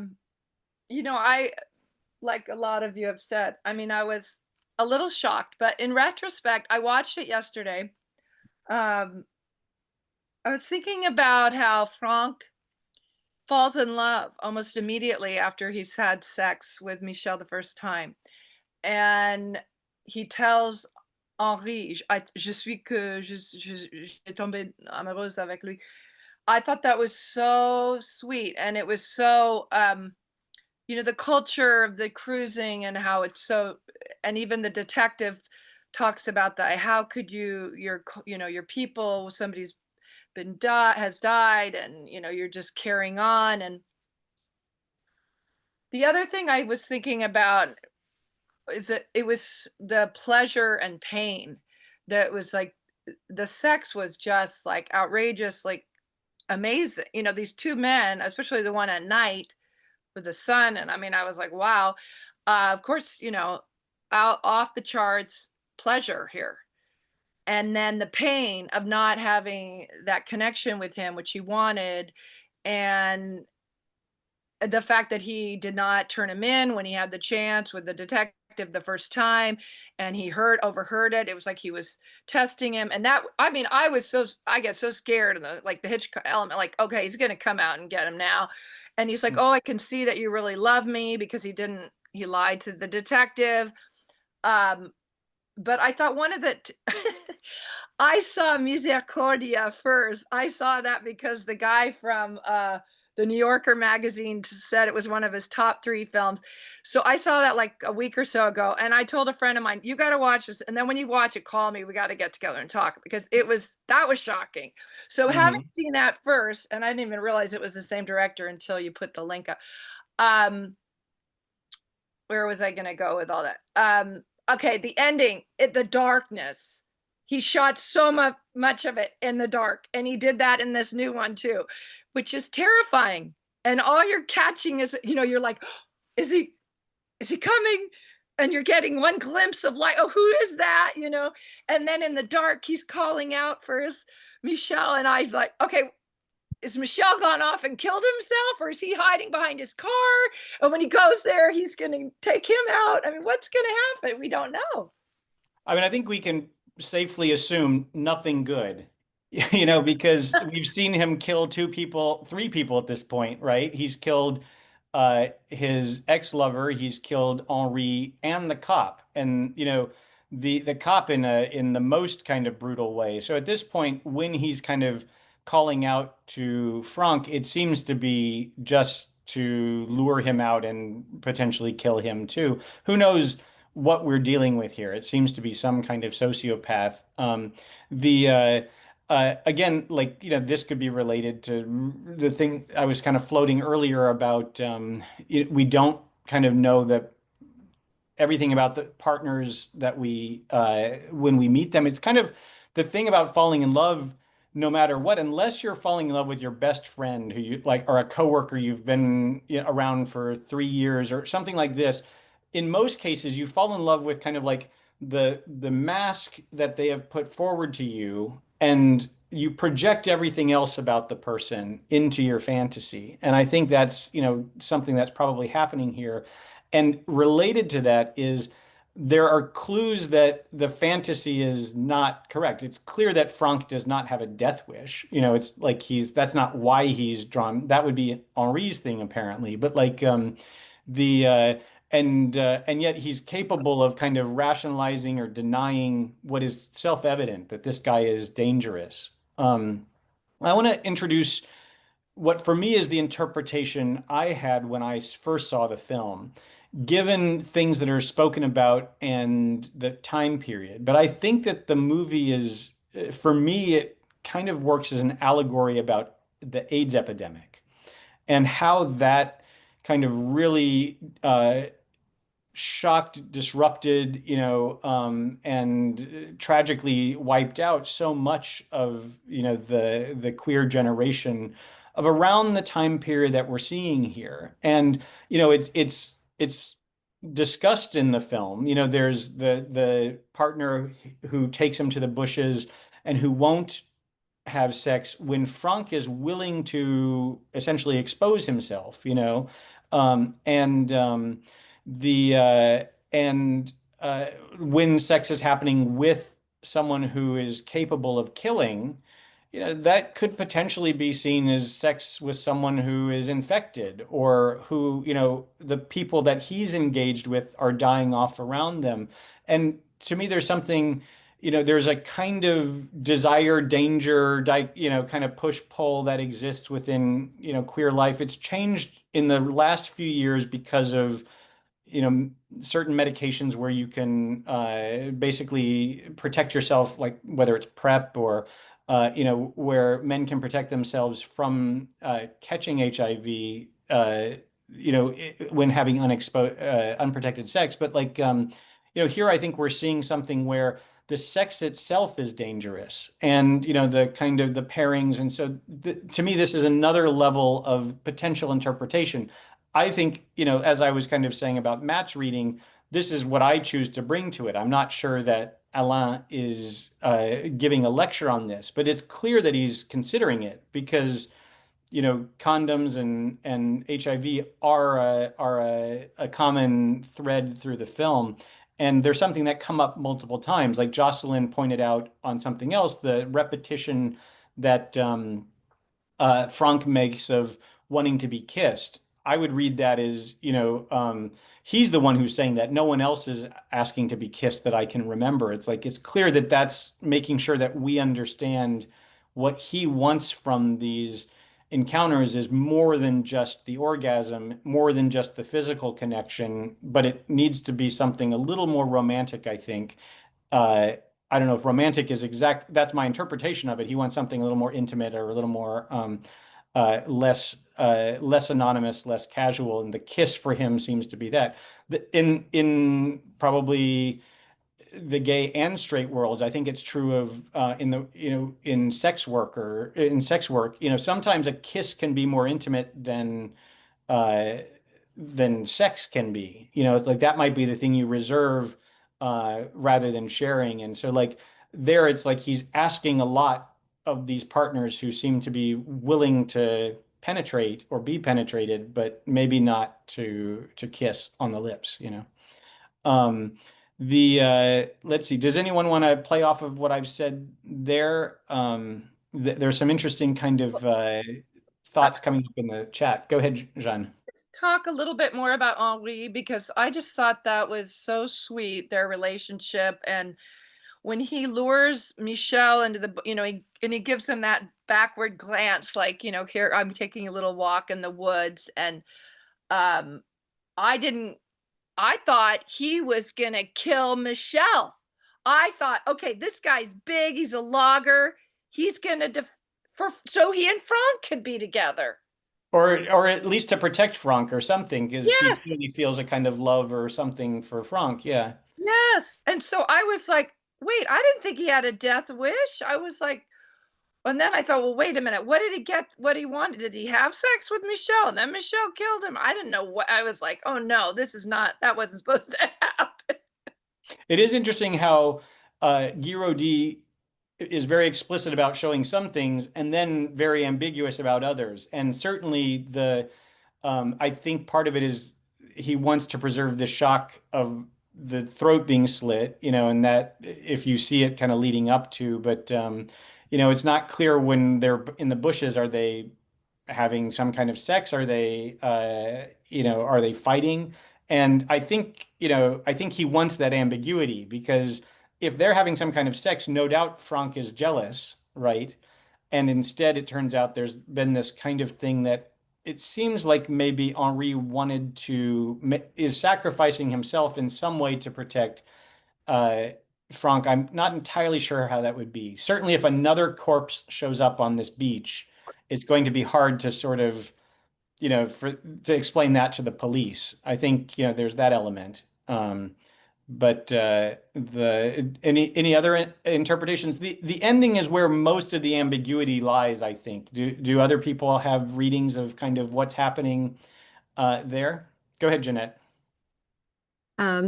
like a lot of you have said, I mean, I was a little shocked, but in retrospect, I watched it yesterday. I was thinking about how Franck falls in love almost immediately after he's had sex with Michel the first time. And he tells Henri, je suis tombée amoureuse avec lui. I thought that was so sweet. And it was so, the culture of the cruising and how it's so, and even the detective talks about that. How could your people, somebody's has died, and you're just carrying on. And the other thing I was thinking about is that it was the pleasure and pain that was like, the sex was just like outrageous, like amazing. These two men, especially the one at night with the sun, and I mean, I was like, wow. Of course, out off the charts pleasure here. And then the pain of not having that connection with him, which he wanted, and the fact that he did not turn him in when he had the chance with the detective the first time, and he overheard it. It was like he was testing him. And that, I mean, I get so scared, and the Hitchcock element, like, okay, he's gonna come out and get him now. And he's like, oh, I can see that you really love me, because he lied to the detective. But I thought one of the I saw Misericordia first. I saw that because the guy from the New Yorker magazine said it was one of his top 3 films. So I saw that like a week or so ago, and I told a friend of mine, you got to watch this. And then when you watch it, call me. We got to get together and talk, because that was shocking. So having seen that first, and I didn't even realize it was the same director until you put the link up. Where was I going to go with all that? Okay, the ending, the darkness. He shot so much of it in the dark, and he did that in this new one too, which is terrifying. And all you're catching is, you're like, is he coming? And you're getting one glimpse of light. Oh, who is that? And then in the dark, he's calling out for his Michel, and I was like, okay, is Michel gone off and killed himself, or is he hiding behind his car? And when he goes there, he's going to take him out. I mean, what's going to happen? We don't know. I mean, I think we can safely assume nothing good, because we've seen him kill 3 people at this point, right? He's killed his ex-lover, he's killed Henri, and the cop, and the cop in the most kind of brutal way. So at this point, when he's kind of calling out to Franck, it seems to be just to lure him out and potentially kill him too. Who knows what we're dealing with here? It seems to be some kind of sociopath. Again, like, this could be related to the thing I was kind of floating earlier about, we don't kind of know that everything about the partners that when we meet them. It's kind of the thing about falling in love, no matter what, unless you're falling in love with your best friend who you like, or a coworker you've been around for 3 years or something like this. In most cases, you fall in love with kind of like the mask that they have put forward to you, and you project everything else about the person into your fantasy. And I think that's, something that's probably happening here. And related to that is, there are clues that the fantasy is not correct. It's clear that Franck does not have a death wish. It's like that's not why he's drawn. That would be Henri's thing, apparently. But like and yet he's capable of kind of rationalizing or denying what is self-evident, that this guy is dangerous. I want to introduce what for me is the interpretation I had when I first saw the film, given things that are spoken about and the time period. But I think that the movie is, for me, it kind of works as an allegory about the AIDS epidemic and how that kind of really shocked, disrupted, and tragically wiped out so much of, the queer generation of around the time period that we're seeing here. And, it's discussed in the film. There's the partner who takes him to the bushes and who won't have sex when Franck is willing to essentially expose himself, when sex is happening with someone who is capable of killing, that could potentially be seen as sex with someone who is infected, or who, the people that he's engaged with are dying off around them. And to me, there's something, there's a kind of desire, danger, kind of push-pull that exists within, queer life. It's changed in the last few years because of, certain medications where you can basically protect yourself, like whether it's PrEP or you know, where men can protect themselves from catching HIV, you know, when having unprotected sex. But like, you know, here I think we're seeing something where the sex itself is dangerous, and you know, the kind of the pairings. And so to me, this is another level of potential interpretation. I think, you know, as I was kind of saying about Matt's reading, this is what I choose to bring to it. I'm not sure that Alain is giving a lecture on this, but it's clear that he's considering it, because you know, condoms and HIV are a common thread through the film. And there's something that come up multiple times. Like Jocelyn pointed out on something else, the repetition that Franck makes of wanting to be kissed. I would read that as, you know, he's the one who's saying that. No one else is asking to be kissed that I can remember. It's like, it's clear that that's making sure that we understand what he wants from these encounters is more than just the orgasm, more than just the physical connection, but it needs to be something a little more romantic, I think. I don't know if romantic is exact. That's my interpretation of it. He wants something a little more intimate, or a little more less anonymous, less casual, and the kiss for him seems to be that. In probably the gay and straight worlds, I think it's true of in sex work, you know, sometimes a kiss can be more intimate than sex can be. You know, it's like that might be the thing you reserve rather than sharing. And so like there, it's like he's asking a lot of these partners who seem to be willing to penetrate or be penetrated, but maybe not to kiss on the lips, you know. Let's see, does anyone want to play off of what I've said there? There's some interesting kind of thoughts coming up in the chat. Go ahead, Jeanne. Talk a little bit more about Henri, because I just thought that was so sweet, their relationship. And when he lures Michel into the, you know, he gives him that backward glance, like, you know, here I'm taking a little walk in the woods. And I thought he was gonna kill Michel. I thought, okay, this guy's big, he's a logger, he's gonna so he and Franck could be together. Or at least to protect Franck or something, because Yes. he clearly feels a kind of love or something for Franck. Yeah. Yes. And so I was like, wait, I didn't think he had a death wish. I was like, and then I thought, well, wait a minute, what did he get? What he wanted? Did he have sex with Michel? And then Michel killed him. I didn't know what. I was like, oh no, that wasn't supposed to happen. It is interesting how Guy Rodin is very explicit about showing some things and then very ambiguous about others. And certainly I think part of it is he wants to preserve the shock of the throat being slit, you know, and that if you see it kind of leading up to, but you know, it's not clear when they're in the bushes, are they having some kind of sex? Are they, you know, are they fighting? And I think, you know, I think he wants that ambiguity, because if they're having some kind of sex, no doubt Franck is jealous, right? And instead, it turns out there's been this kind of thing that it seems like maybe Henri is sacrificing himself in some way to protect Franck. I'm not entirely sure how that would be. Certainly, if another corpse shows up on this beach, it's going to be hard to sort of, you know, to explain that to the police. I think, you know, there's that element. But any other interpretations? The ending is where most of the ambiguity lies, I think. Do other people have readings of kind of what's happening there? Go ahead, Jeanette.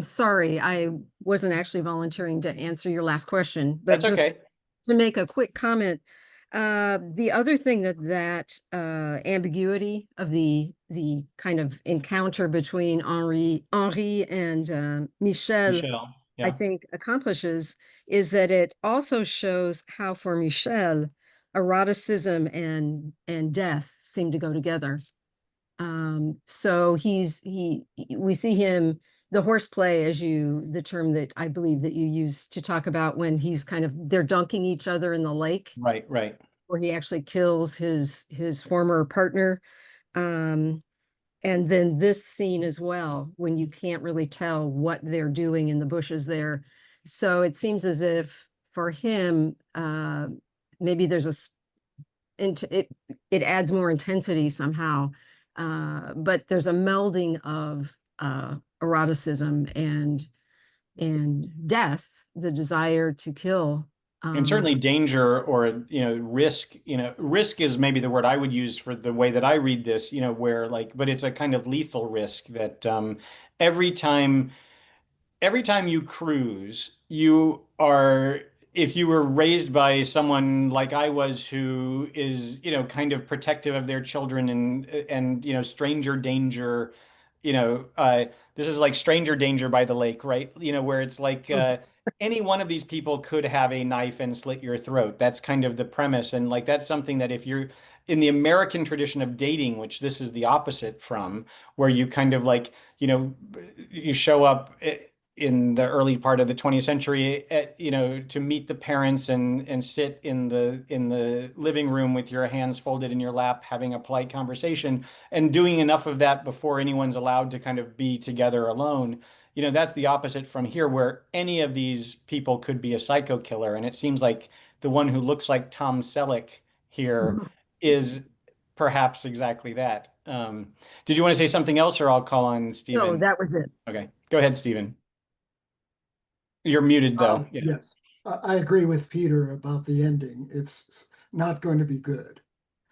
Sorry, I wasn't actually volunteering to answer your last question, but That's okay. to make a quick comment, the other thing that ambiguity of the kind of encounter between Henri and Michel, Michel, yeah. I think accomplishes is that it also shows how for Michel, eroticism and death seem to go together. So we see him, the horseplay, as the term that I believe that you used to talk about when he's they're dunking each other in the lake. Right. Where he actually kills his former partner. And then this scene as well, when you can't really tell what they're doing in the bushes there. So it seems as if for him, maybe there's it adds more intensity somehow. But there's a melding of eroticism and death, the desire to kill. And certainly danger or, risk, risk is maybe the word I would use for the way that I read this, where but it's a kind of lethal risk that every time you cruise, if you were raised by someone like I was, who is, kind of protective of their children and stranger danger, this is like stranger danger by the lake, right? Where it's like any one of these people could have a knife and slit your throat. That's kind of the premise. And that's something that if you're in the American tradition of dating, which this is the opposite from, where you kind of you show up in the early part of the 20th century to meet the parents and sit in the living room with your hands folded in your lap, having a polite conversation and doing enough of that before anyone's allowed to kind of be together alone. That's the opposite from here, where any of these people could be a psycho killer. And it seems like the one who looks like Tom Selleck here is perhaps exactly that. Did you want to say something else, or I'll call on Stephen? No, that was it. Okay, go ahead, Stephen. You're muted though. Yeah. Yes, I agree with Peter about the ending. It's not going to be good.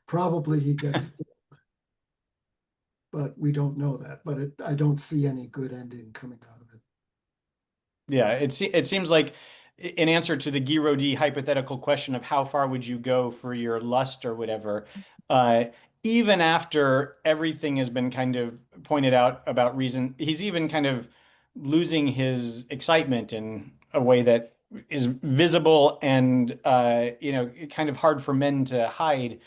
Probably he gets killed, but we don't know that. But I don't see any good ending coming out of it. Yeah, it seems like in answer to the Guy Rodin hypothetical question of how far would you go for your lust or whatever, even after everything has been kind of pointed out about reason, he's even kind of losing his excitement in a way that is visible and kind of hard for men to hide.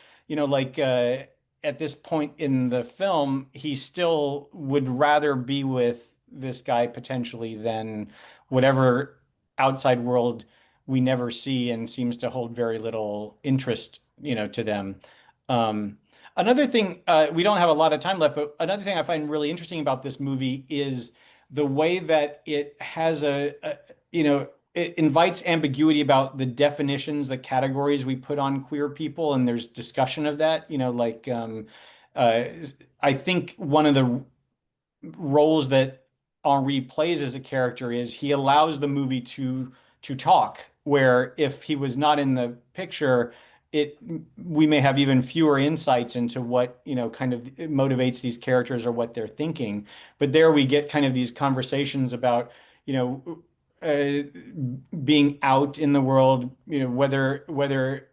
At this point in the film, he still would rather be with this guy potentially than whatever outside world we never see and seems to hold very little interest, to them. Another thing, we don't have a lot of time left, but another thing I find really interesting about this movie is the way that it has it invites ambiguity about the definitions, the categories we put on queer people, and there's discussion of that. I think one of the roles that Henri plays as a character is he allows the movie to talk, where if he was not in the picture, we may have even fewer insights into what kind of motivates these characters or what they're thinking. But there we get kind of these conversations about being out in the world, whether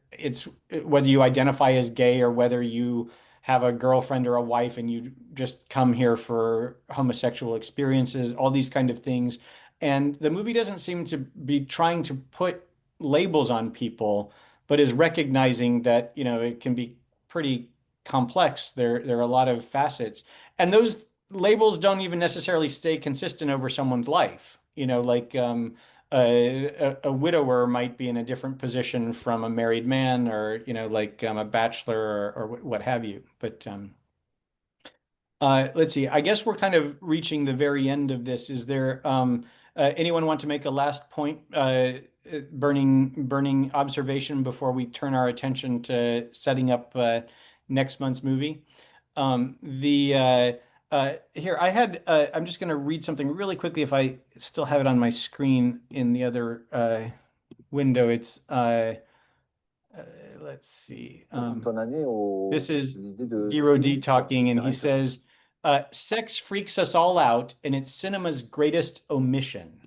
you identify as gay or whether you have a girlfriend or a wife and you just come here for homosexual experiences, all these kind of things. And the movie doesn't seem to be trying to put labels on people, but is recognizing that, it can be pretty complex. There are a lot of facets. And those labels don't even necessarily stay consistent over someone's life. A widower might be in a different position from a married man, or a bachelor or what have you. But let's see. I guess we're kind of reaching the very end of this. Is there anyone want to make a last point, burning observation before we turn our attention to setting up next month's movie? Here I had, I'm just going to read something really quickly if I still have it on my screen in the other window. It's, let's see. This is Guy Rodin talking, and he says, sex freaks us all out, and it's cinema's greatest omission.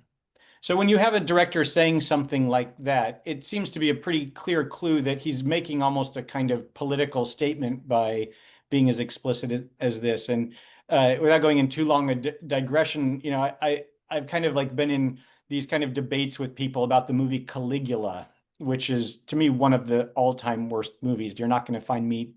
So when you have a director saying something like that, it seems to be a pretty clear clue that he's making almost a kind of political statement by being as explicit as this. And without going in too long a digression, I've kind of been in these kind of debates with people about the movie Caligula, which is to me one of the all-time worst movies. You're not going to find me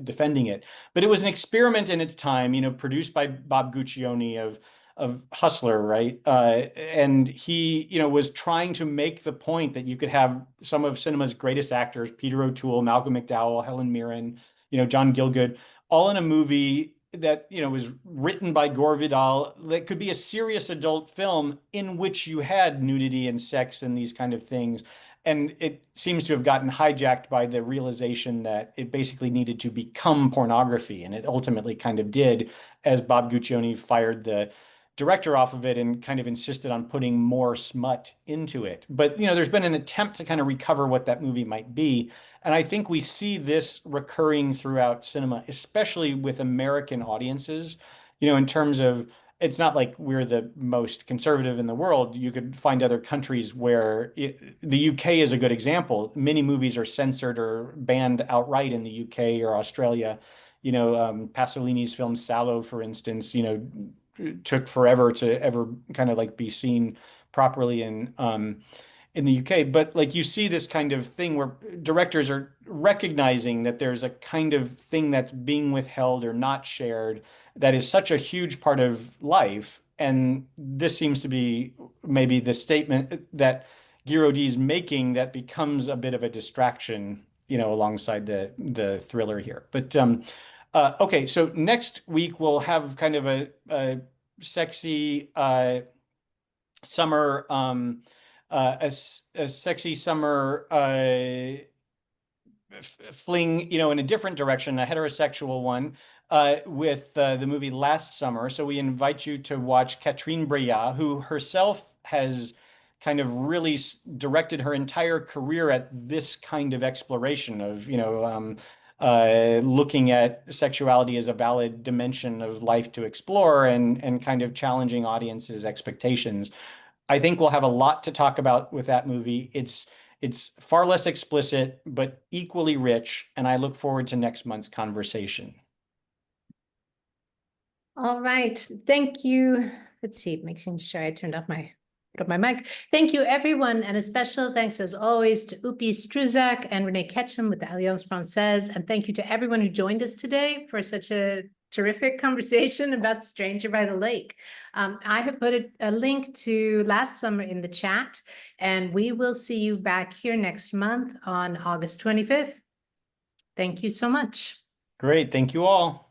defending it, but it was an experiment in its time, produced by Bob Guccione of Hustler, right? And he, was trying to make the point that you could have some of cinema's greatest actors, Peter O'Toole, Malcolm McDowell, Helen Mirren, John Gielgud, all in a movie that, was written by Gore Vidal, that could be a serious adult film in which you had nudity and sex and these kind of things. And it seems to have gotten hijacked by the realization that it basically needed to become pornography. And it ultimately kind of did, as Bob Guccione fired the director off of it and kind of insisted on putting more smut into it. But, there's been an attempt to kind of recover what that movie might be. And I think we see this recurring throughout cinema, especially with American audiences, in terms of, it's not like we're the most conservative in the world. You could find other countries where the UK is a good example. Many movies are censored or banned outright in the UK or Australia. Pasolini's film Salò, for instance, took forever to ever kind of like be seen properly in the UK. But like you see this kind of thing where directors are recognizing that there's a kind of thing that's being withheld or not shared that is such a huge part of life. And this seems to be maybe the statement that Guiraudie is making that becomes a bit of a distraction, alongside the thriller here. But okay, so next week we'll have kind of a sexy summer, a sexy summer fling, in a different direction, a heterosexual one, with the movie Last Summer. So we invite you to watch Catherine Breillat, who herself has kind of really directed her entire career at this kind of exploration of, looking at sexuality as a valid dimension of life to explore and kind of challenging audiences' expectations. I think we'll have a lot to talk about with that movie. It's far less explicit, but equally rich, and I look forward to next month's conversation. All right. Thank you. Let's see, making sure I turned off my mic. Thank you, everyone. And a special thanks, as always, to Upi Struzak and Renee Ketchum with the Alliance Française. And thank you to everyone who joined us today for such a terrific conversation about Stranger by the Lake. I have put a link to Last Summer in the chat, and we will see you back here next month on August 25th. Thank you so much. Great. Thank you all.